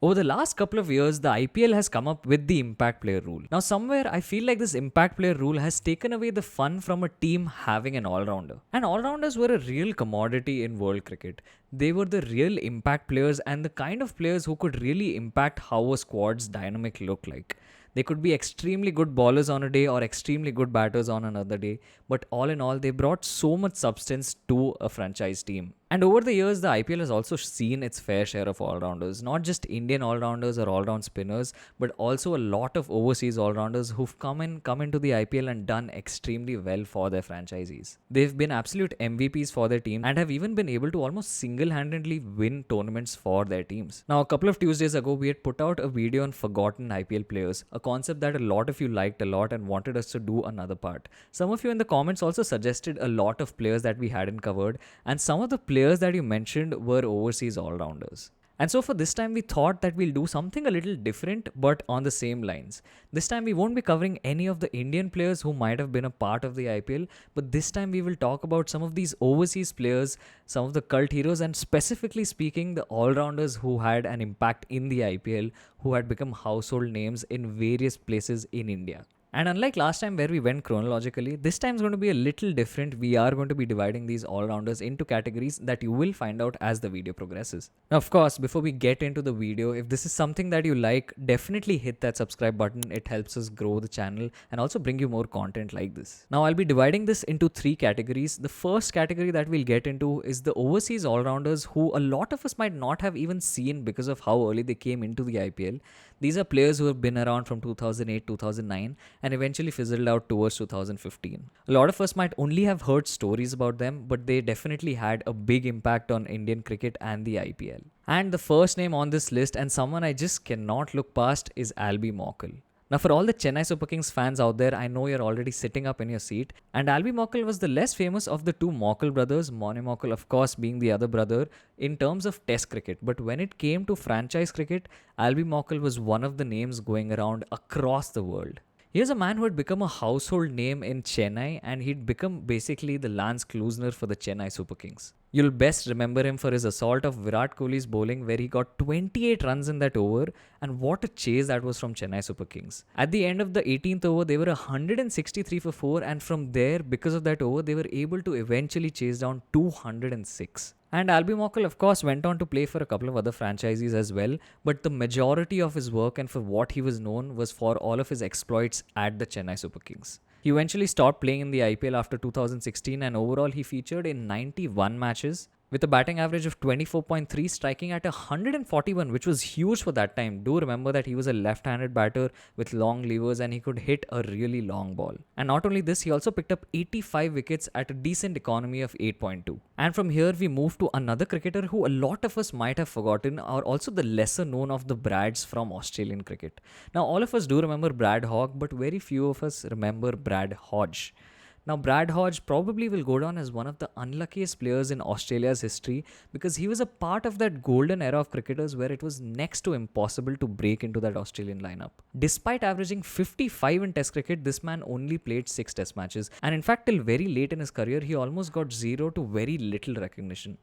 Over the last couple of years, the IPL has come up with the impact player rule. Now, somewhere I feel like this impact player rule has taken away the fun from a team having an all-rounder. And all-rounders were a real commodity in world cricket. They were the real impact players and the kind of players who could really impact how a squad's dynamic looked like. They could be extremely good bowlers on a day or extremely good batters on another day, but all in all, they brought so much substance to a franchise team. And over the years, the IPL has also seen its fair share of all-rounders, not just Indian all-rounders or all-round spinners, but also a lot of overseas all-rounders who've come into the IPL and done extremely well for their franchisees. They've been absolute MVPs for their team and have even been able to almost single-handedly win tournaments for their teams. Now, a couple of Tuesdays ago, we had put out a video on forgotten IPL players, a concept that a lot of you liked a lot and wanted us to do another part. Some of you in the comments also suggested a lot of players that we hadn't covered, and some of the players that you mentioned were overseas all-rounders. And so for this time, we thought that we'll do something a little different, but on the same lines. This time, we won't be covering any of the Indian players who might have been a part of the IPL, but this time we will talk about some of these overseas players, some of the cult heroes, and specifically speaking, the all-rounders who had an impact in the IPL, who had become household names in various places in India. And unlike last time where we went chronologically, this time is going to be a little different. We are going to be dividing these all-rounders into categories that you will find out as the video progresses. Now, of course, before we get into the video, if this is something that you like, definitely hit that subscribe button. It helps us grow the channel and also bring you more content like this. Now, I'll be dividing this into 3 categories. The first category that we'll get into is the overseas all-rounders who a lot of us might not have even seen because of how early they came into the IPL. These are players who have been around from 2008, 2009 and eventually fizzled out towards 2015. A lot of us might only have heard stories about them, but they definitely had a big impact on Indian cricket and the IPL. And the first name on this list, and someone I just cannot look past, is Albie Morkel. Now, for all the Chennai Super Kings fans out there, I know you're already sitting up in your seat. And Albie Morkel was the less famous of the 2 Morkel brothers, Mone Morkel, of course, being the other brother, in terms of Test cricket. But when it came to franchise cricket, Albie Morkel was one of the names going around across the world. Here's a man who had become a household name in Chennai, and he'd become basically the Lance Klusener for the Chennai Super Kings. You'll best remember him for his assault of Virat Kohli's bowling, where he got 28 runs in that over, and what a chase that was from Chennai Super Kings. At the end of the 18th over, they were 163 for 4, and from there, because of that over, they were able to eventually chase down 206. And Albie Morkel, of course, went on to play for a couple of other franchises as well, but the majority of his work and for what he was known was for all of his exploits at the Chennai Super Kings. He eventually stopped playing in the IPL after 2016, and overall he featured in 91 matches with a batting average of 24.3, striking at 141, which was huge for that time. Do remember that he was a left-handed batter with long levers and he could hit a really long ball. And not only this, he also picked up 85 wickets at a decent economy of 8.2. And from here, we move to another cricketer who a lot of us might have forgotten, or also the lesser known of the Brads from Australian cricket. Now, all of us do remember Brad Hogg, but very few of us remember Brad Hodge. Now, Brad Hodge probably will go down as one of the unluckiest players in Australia's history because he was a part of that golden era of cricketers where it was next to impossible to break into that Australian lineup. Despite averaging 55 in Test cricket, this man only played 6 Test matches, and in fact, till very late in his career, he almost got 0 to very little recognition.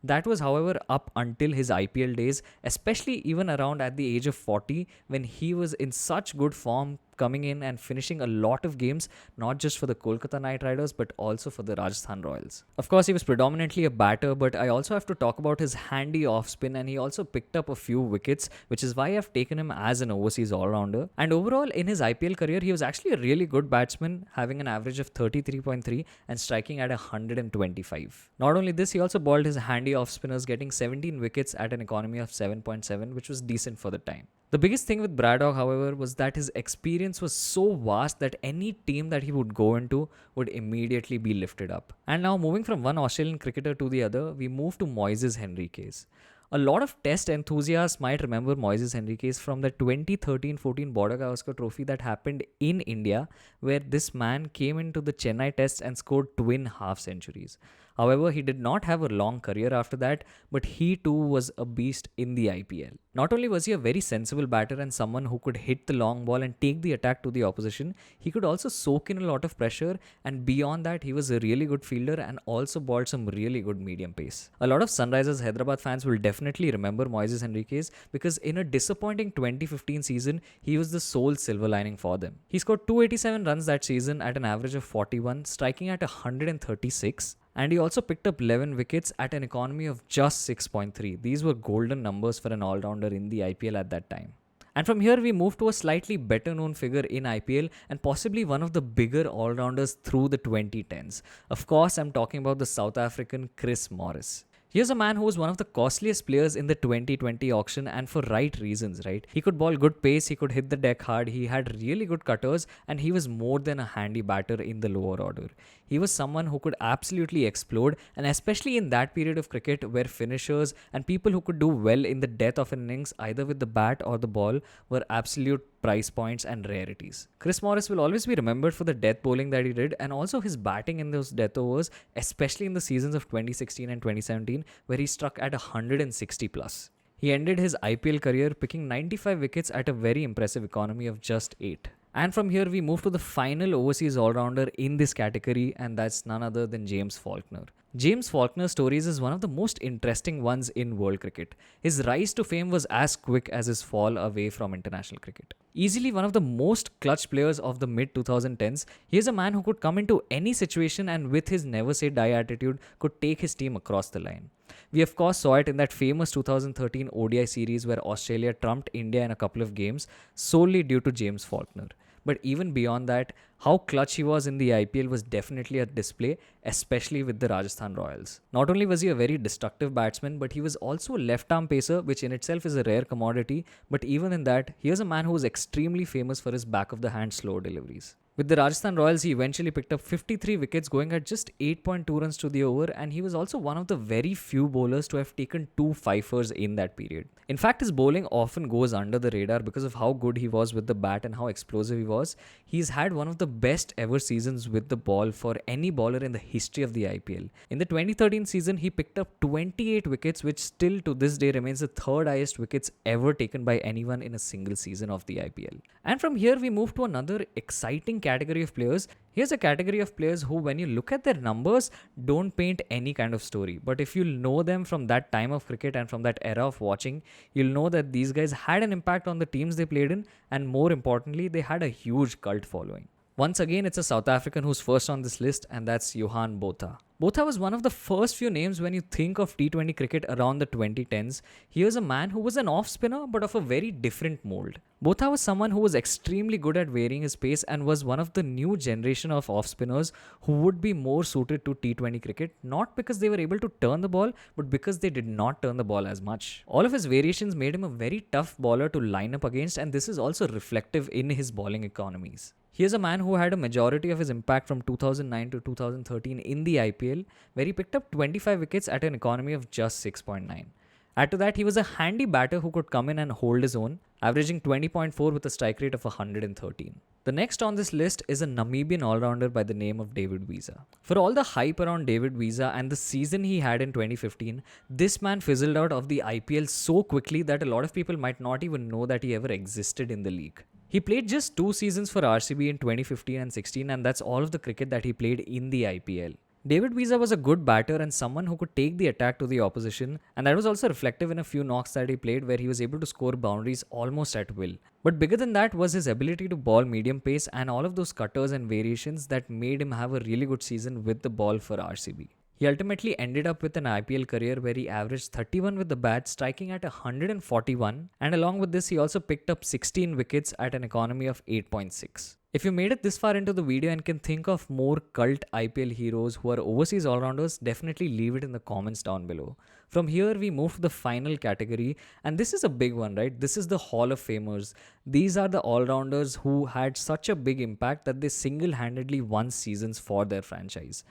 That was, however, up until his IPL days, especially even around at the age of 40 when he was in such good form, coming in and finishing a lot of games, not just for the Kolkata Knight Riders, but also for the Rajasthan Royals. Of course, he was predominantly a batter, but I also have to talk about his handy off spin, and he also picked up a few wickets, which is why I've taken him as an overseas all-rounder. And overall, in his IPL career, he was actually a really good batsman, having an average of 33.3 and striking at 125. Not only this, he also bowled his handy off spinners, getting 17 wickets at an economy of 7.7, which was decent for the time. The biggest thing with Braddock, however, was that his experience was so vast that any team that he would go into would immediately be lifted up. And now, moving from one Australian cricketer to the other, we move to Moises Henriques. A lot of Test enthusiasts might remember Moises Henriques from the 2013-14 Border Gavaskar Trophy that happened in India, where this man came into the Chennai Test and scored twin half centuries. However, he did not have a long career after that, but he too was a beast in the IPL. Not only was he a very sensible batter and someone who could hit the long ball and take the attack to the opposition, he could also soak in a lot of pressure, and beyond that, he was a really good fielder and also bowled some really good medium pace. A lot of Sunrisers Hyderabad fans will definitely remember Moises Henriques because in a disappointing 2015 season, he was the sole silver lining for them. He scored 287 runs that season at an average of 41, striking at 136, and he also picked up 11 wickets at an economy of just 6.3. These were golden numbers for an all-rounder in the IPL at that time. And from here we move to a slightly better known figure in IPL and possibly one of the bigger all-rounders through the 2010s. Of course, I'm talking about the South African Chris Morris. Here's a man who was one of the costliest players in the 2020 auction, and for right reasons, right? He could ball good pace, he could hit the deck hard, he had really good cutters, and he was more than a handy batter in the lower order. He was someone who could absolutely explode, and especially in that period of cricket where finishers and people who could do well in the death of an innings either with the bat or the ball were absolute price points and rarities. Chris Morris will always be remembered for the death bowling that he did and also his batting in those death overs, especially in the seasons of 2016 and 2017 where he struck at 160 plus. He ended his IPL career picking 95 wickets at a very impressive economy of just 8. And from here we move to the final overseas all-rounder in this category, and that's none other than James Faulkner. James Faulkner's stories is one of the most interesting ones in world cricket. His rise to fame was as quick as his fall away from international cricket. Easily one of the most clutch players of the mid-2010s, he is a man who could come into any situation and with his never say die attitude could take his team across the line. We of course saw it in that famous 2013 ODI series where Australia trumped India in a couple of games solely due to James Faulkner. But even beyond that, how clutch he was in the IPL was definitely a display, especially with the Rajasthan Royals. Not only was he a very destructive batsman, but he was also a left-arm pacer, which in itself is a rare commodity. But even in that, here's a man who was extremely famous for his back-of-the-hand slow deliveries. With the Rajasthan Royals, he eventually picked up 53 wickets going at just 8.2 runs to the over, and he was also one of the very few bowlers to have taken 2 fifers in that period. In fact, his bowling often goes under the radar because of how good he was with the bat and how explosive he was. He's had one of the best ever seasons with the ball for any bowler in the history of the IPL. In the 2013 season, he picked up 28 wickets, which still to this day remains the third highest wickets ever taken by anyone in a single season of the IPL. And from here, we move to another exciting category of players. Here's a category of players who, when you look at their numbers, don't paint any kind of story. But if you know them from that time of cricket and from that era of watching, you'll know that these guys had an impact on the teams they played in, and more importantly, they had a huge cult following. Once again, it's a South African who's first on this list, and that's Johan Botha. Botha was one of the first few names when you think of T20 cricket around the 2010s. Here's a man who was an off-spinner but of a very different mold. Botha was someone who was extremely good at varying his pace and was one of the new generation of off-spinners who would be more suited to T20 cricket, not because they were able to turn the ball, but because they did not turn the ball as much. All of his variations made him a very tough bowler to line up against, and this is also reflective in his bowling economies. Here's a man who had a majority of his impact from 2009 to 2013 in the IPL, where he picked up 25 wickets at an economy of just 6.9. Add to that, he was a handy batter who could come in and hold his own, averaging 20.4 with a strike rate of 113. The next on this list is a Namibian all-rounder by the name of David Wiese. For all the hype around David Wiese and the season he had in 2015, this man fizzled out of the IPL so quickly that a lot of people might not even know that he ever existed in the league. He played just 2 seasons for RCB in 2015 and 16, and that's all of the cricket that he played in the IPL. David Wiese was a good batter and someone who could take the attack to the opposition, and that was also reflective in a few knocks that he played where he was able to score boundaries almost at will. But bigger than that was his ability to ball medium pace and all of those cutters and variations that made him have a really good season with the ball for RCB. He ultimately ended up with an IPL career where he averaged 31 with the bat, striking at 141, and along with this he also picked up 16 wickets at an economy of 8.6. If you made it this far into the video and can think of more cult IPL heroes who are overseas all-rounders, definitely leave it in the comments down below. From here we move to the final category, and this is a big one, right? This is the Hall of Famers. These are the all-rounders who had such a big impact that they single-handedly won seasons for their franchise.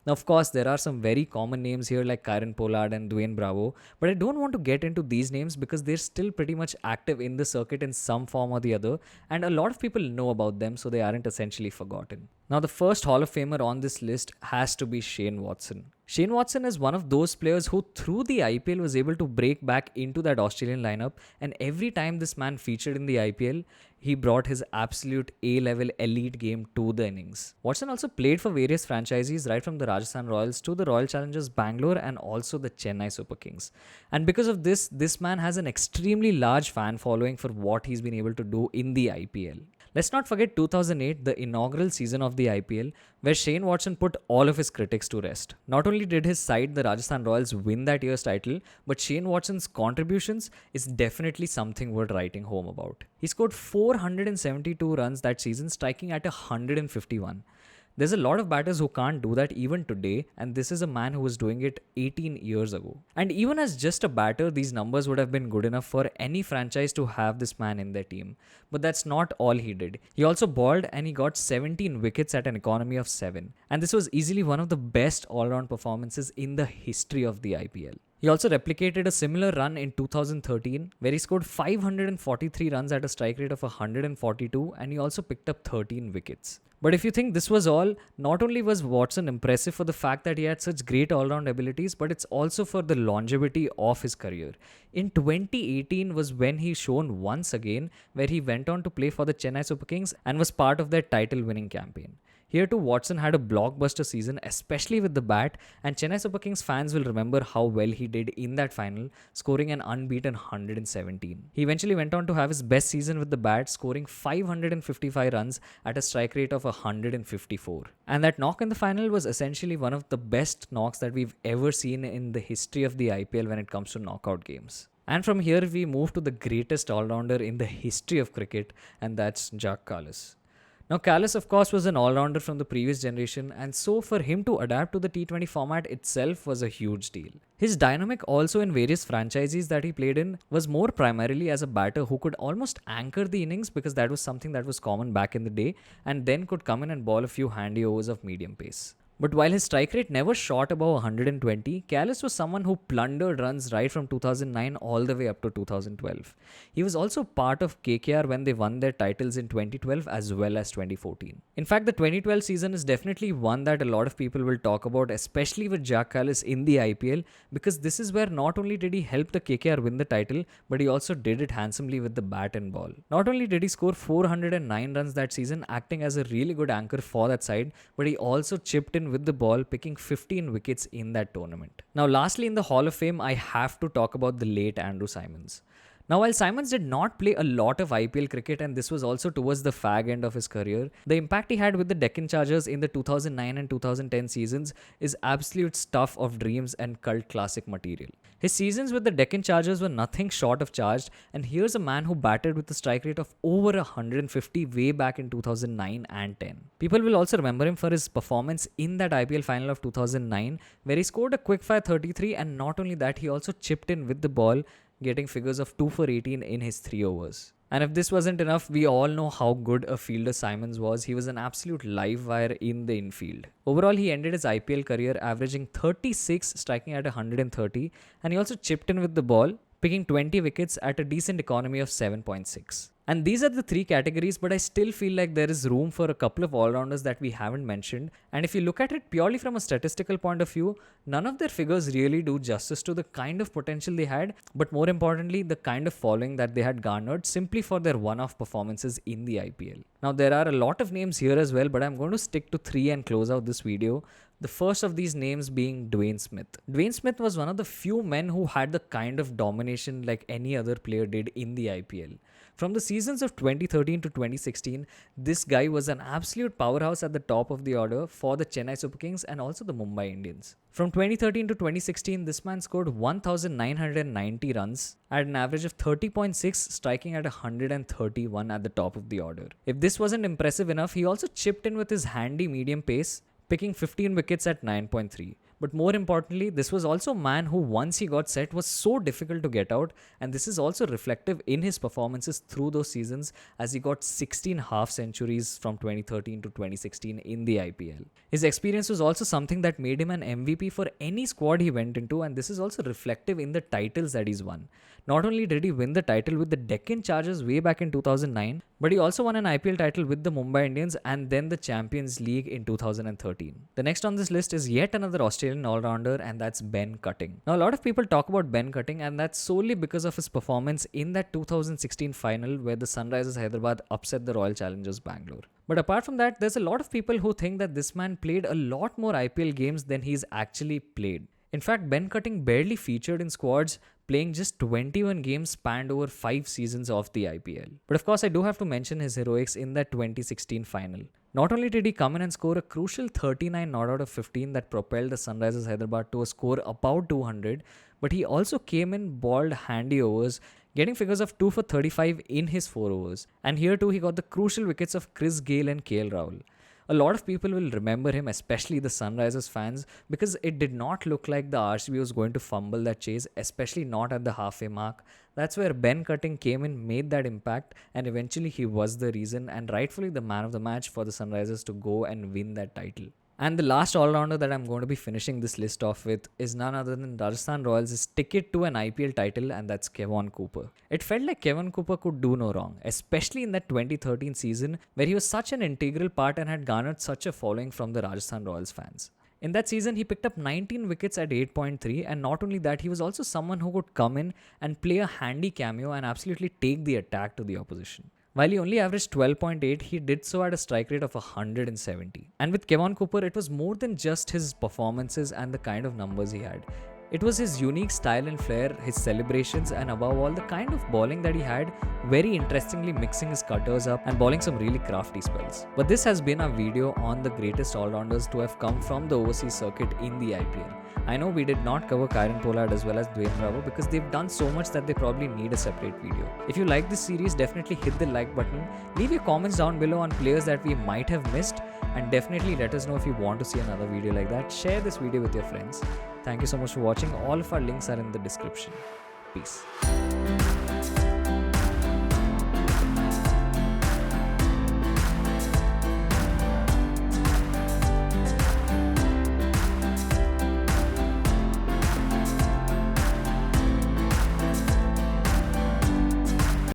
Now, of course, there are some very common names here like Kieron Pollard and Dwayne Bravo, but I don't want to get into these names because they're still pretty much active in the circuit in some form or the other, and a lot of people know about them, so they aren't essentially forgotten. Now, the first Hall of Famer on this list has to be Shane Watson. Shane Watson is one of those players who through the IPL was able to break back into that Australian lineup, and every time this man featured in the IPL, he brought his absolute A-level elite game to the innings. Watson also played for various franchises right from the Rajasthan Royals to the Royal Challengers Bangalore and also the Chennai Super Kings. And because of this man has an extremely large fan following for what he's been able to do in the IPL. Let's not forget 2008, the inaugural season of the IPL, where Shane Watson put all of his critics to rest. Not only did his side, the Rajasthan Royals, win that year's title, but Shane Watson's contributions is definitely something worth writing home about. He scored 472 runs that season, striking at 151. There's a lot of batters who can't do that even today, and this is a man who was doing it 18 years ago. And even as just a batter, these numbers would have been good enough for any franchise to have this man in their team. But that's not all he did. He also bowled and he got 17 wickets at an economy of 7. And this was easily one of the best all-round performances in the history of the IPL. He also replicated a similar run in 2013 where he scored 543 runs at a strike rate of 142, and he also picked up 13 wickets. But if you think this was all, not only was Watson impressive for the fact that he had such great all-round abilities, but it's also for the longevity of his career. In 2018 was when he shone once again, where he went on to play for the Chennai Super Kings and was part of their title-winning campaign. Here too, Watson had a blockbuster season, especially with the bat, and Chennai Super Kings fans will remember how well he did in that final, scoring an unbeaten 117. He eventually went on to have his best season with the bat, scoring 555 runs at a strike rate of 154. And that knock in the final was essentially one of the best knocks that we've ever seen in the history of the IPL when it comes to knockout games. And from here, we move to the greatest all-rounder in the history of cricket, and that's Jacques Kallis. Now, Kallis, of course, was an all-rounder from the previous generation, and so for him to adapt to the T20 format itself was a huge deal. His dynamic also in various franchises that he played in was more primarily as a batter who could almost anchor the innings, because that was something that was common back in the day, and then could come in and bowl a few handy overs of medium pace. But while his strike rate never shot above 120, Kallis was someone who plundered runs right from 2009 all the way up to 2012. He was also part of KKR when they won their titles in 2012 as well as 2014. In fact, the 2012 season is definitely one that a lot of people will talk about, especially with Jacques Kallis in the IPL, because this is where not only did he help the KKR win the title, but he also did it handsomely with the bat and ball. Not only did he score 409 runs that season, acting as a really good anchor for that side, but he also chipped in with the ball, picking 15 wickets in that tournament. Now, lastly, in the Hall of Fame, I have to talk about the late Andrew Symonds. Now, while Symonds did not play a lot of IPL cricket, and this was also towards the fag end of his career, the impact he had with the Deccan Chargers in the 2009 and 2010 seasons is absolute stuff of dreams and cult classic material. His seasons with the Deccan Chargers were nothing short of charged, and here's a man who batted with a strike rate of over 150 way back in 2009 and 10. People will also remember him for his performance in that IPL final of 2009, where he scored a quickfire 33, and not only that, he also chipped in with the ball, getting figures of 2 for 18 in his 3 overs. And if this wasn't enough, we all know how good a fielder Symonds was. He was an absolute live wire in the infield. Overall, he ended his IPL career averaging 36, striking at 130, and he also chipped in with the ball, picking 20 wickets at a decent economy of 7.6. And these are the 3 categories, but I still feel like there is room for a couple of all-rounders that we haven't mentioned. And if you look at it purely from a statistical point of view, none of their figures really do justice to the kind of potential they had, but more importantly, the kind of following that they had garnered simply for their one-off performances in the IPL. Now, there are a lot of names here as well, but I'm going to stick to 3 and close out this video. The first of these names being Dwayne Smith. Dwayne Smith was one of the few men who had the kind of domination like any other player did in the IPL. From the seasons of 2013 to 2016, this guy was an absolute powerhouse at the top of the order for the Chennai Super Kings and also the Mumbai Indians. From 2013 to 2016, this man scored 1,990 runs at an average of 30.6, striking at 131 at the top of the order. If this wasn't impressive enough, he also chipped in with his handy medium pace, picking 15 wickets at 9.3. But more importantly, this was also a man who, once he got set, was so difficult to get out, and this is also reflective in his performances through those seasons, as he got 16 half centuries from 2013 to 2016 in the IPL. His experience was also something that made him an MVP for any squad he went into, and this is also reflective in the titles that he's won. Not only did he win the title with the Deccan Chargers way back in 2009, but he also won an IPL title with the Mumbai Indians and then the Champions League in 2013. The next on this list is yet another Australian all-rounder, and that's Ben Cutting. Now, a lot of people talk about Ben Cutting, and that's solely because of his performance in that 2016 final where the Sunrisers Hyderabad upset the Royal Challengers Bangalore. But apart from that, there's a lot of people who think that this man played a lot more IPL games than he's actually played. In fact, Ben Cutting barely featured in squads, playing just 21 games spanned over 5 seasons of the IPL. But of course, I do have to mention his heroics in that 2016 final. Not only did he come in and score a crucial 39 not out of 15 that propelled the Sunrisers Hyderabad to a score about 200, but he also came in, balled handy overs, getting figures of 2 for 35 in his 4 overs. And here too, he got the crucial wickets of Chris Gayle and KL Rahul. A lot of people will remember him, especially the Sunrisers fans, because it did not look like the RCB was going to fumble that chase, especially not at the halfway mark. That's where Ben Cutting came in, made that impact, and eventually he was the reason and rightfully the man of the match for the Sunrisers to go and win that title. And the last all-rounder that I'm going to be finishing this list off with is none other than Rajasthan Royals' ticket to an IPL title, and that's Kevin Cooper. It felt like Kevin Cooper could do no wrong, especially in that 2013 season where he was such an integral part and had garnered such a following from the Rajasthan Royals fans. In that season, he picked up 19 wickets at 8.3, and not only that, he was also someone who could come in and play a handy cameo and absolutely take the attack to the opposition. While he only averaged 12.8, he did so at a strike rate of 170. And with Kevin Cooper, it was more than just his performances and the kind of numbers he had. It was his unique style and flair, his celebrations, and above all, the kind of bowling that he had, very interestingly mixing his cutters up and bowling some really crafty spells. But this has been our video on the greatest all-rounders to have come from the overseas circuit in the IPL. I know we did not cover Kieron Pollard as well as Dwayne Bravo because they've done so much that they probably need a separate video. If you like this series, definitely hit the like button, leave your comments down below on players that we might have missed, and definitely let us know if you want to see another video like that. Share this video with your friends. Thank you so much for watching. All of our links are in the description. Peace.